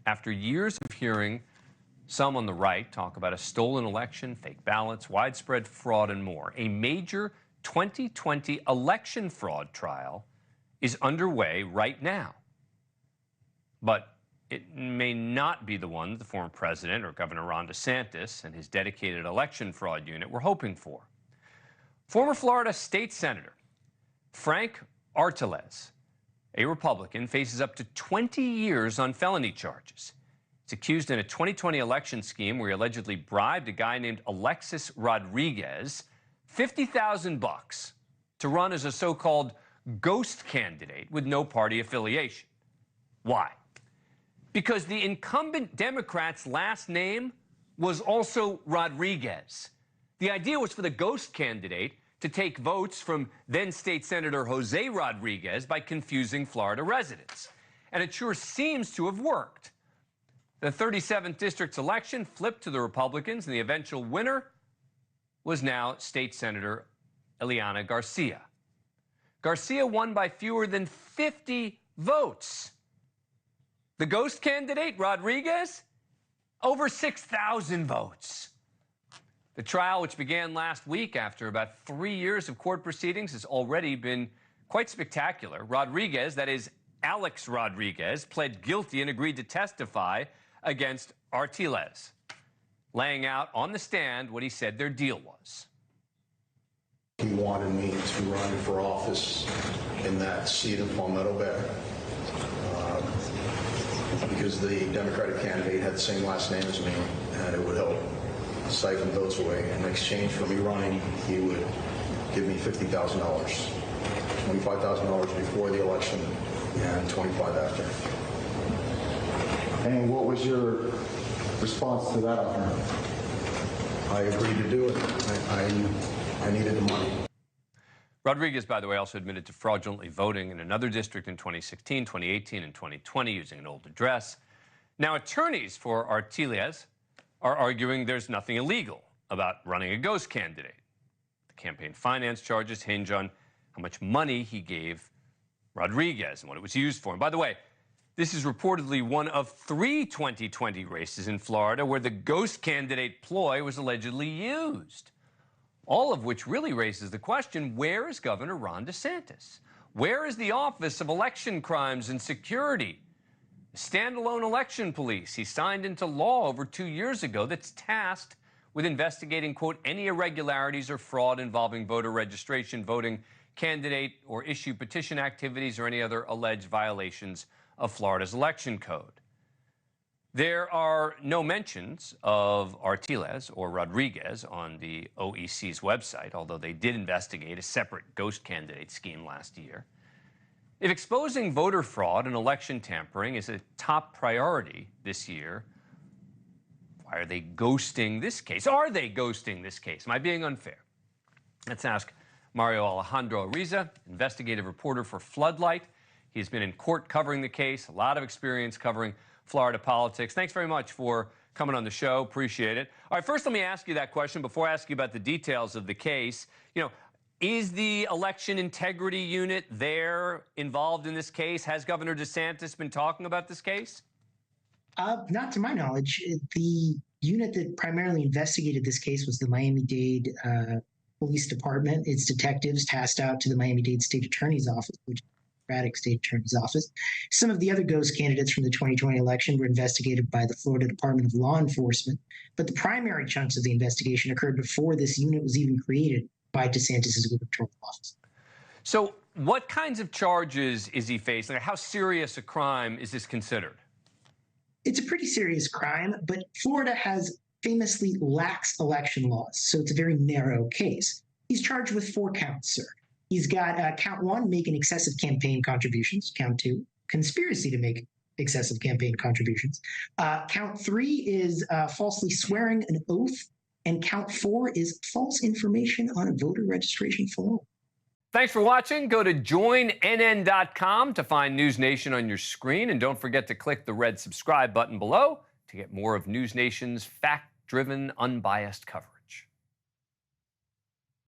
after years of hearing some on the right talk about a stolen election, fake ballots, widespread fraud, and more. A major 2020 election fraud trial is underway right now. But it may not be the one that the former president or Governor Ron DeSantis and his dedicated election fraud unit were hoping for. Former Florida state senator Frank Artiles, a Republican, faces up to 20 years on felony charges. He's accused in a 2020 election scheme where he allegedly bribed a guy named Alexis Rodriguez $50,000 to run as a so-called ghost candidate with no party affiliation. Why? Because the incumbent Democrat's last name was also Rodriguez. The idea was for the ghost candidate to take votes from then State Senator Jose Rodriguez by confusing Florida residents. And it sure seems to have worked. The 37th district's election flipped to the Republicans, and the eventual winner was now State Senator Ileana Garcia. Garcia won by fewer than 50 votes. The ghost candidate, Rodriguez, over 6,000 votes. The trial, which began last week after about 3 years of court proceedings, has already been quite spectacular. Rodriguez, that is Alex Rodriguez, pled guilty and agreed to testify against Artiles, laying out on the stand what he said their deal was. He wanted me to run for office in that seat in Palmetto Bay because the Democratic candidate had the same last name as me, and it would help siphon votes away. In exchange for me running, he would give me $50,000, $25,000 before the election and $25,000 after. And what was your response to that offer? I agreed to do it. I needed the money. Rodriguez, by the way, also admitted to fraudulently voting in another district in 2016, 2018, and 2020 using an old address. Now, attorneys for Artiles are arguing there's nothing illegal about running a ghost candidate. The campaign finance charges hinge on how much money he gave Rodriguez and what it was used for. And by the way, this is reportedly one of 3 2020 races in Florida where the ghost candidate ploy was allegedly used. All of which really raises the question, where is Governor Ron DeSantis? Where is the Office of Election Crimes and Security? The standalone election police he signed into law over 2 years ago that's tasked with investigating, quote, any irregularities or fraud involving voter registration, voting candidate or issue petition activities, or any other alleged violations of Florida's election code. There are no mentions of Artiles or Rodriguez on the OEC's website, although they did investigate a separate ghost candidate scheme last year. If exposing voter fraud and election tampering is a top priority this year, why are they ghosting this case? Are they ghosting this case? Am I being unfair? Let's ask Mario Alejandro Ariza, investigative reporter for Floodlight. He's been in court covering the case, a lot of experience covering Florida politics. Thanks very much for coming on the show. Appreciate it. All right, first let me ask you that question before I ask you about the details of the case. You know, is the election integrity unit there involved in this case? Has Governor DeSantis been talking about this case? Not to my knowledge. The unit that primarily investigated this case was the Miami-Dade Police Department. Its detectives tasked out to the Miami-Dade State Attorney's Office, which State Attorney's Office. Some of the other ghost candidates from the 2020 election were investigated by the Florida Department of Law Enforcement, but the primary chunks of the investigation occurred before this unit was even created by DeSantis' gubernatorial office. So what kinds of charges is he facing? How serious a crime is this considered? It's a pretty serious crime, but Florida has famously lax election laws, so it's a very narrow case. He's charged with 4 counts, sir. He's got count 1, making excessive campaign contributions. Count 2, conspiracy to make excessive campaign contributions. Count 3 is falsely swearing an oath. And count 4 is false information on a voter registration form. Thanks for watching. Go to joinnn.com to find NewsNation on your screen. And don't forget to click the red subscribe button below to get more of NewsNation's fact-driven, unbiased coverage.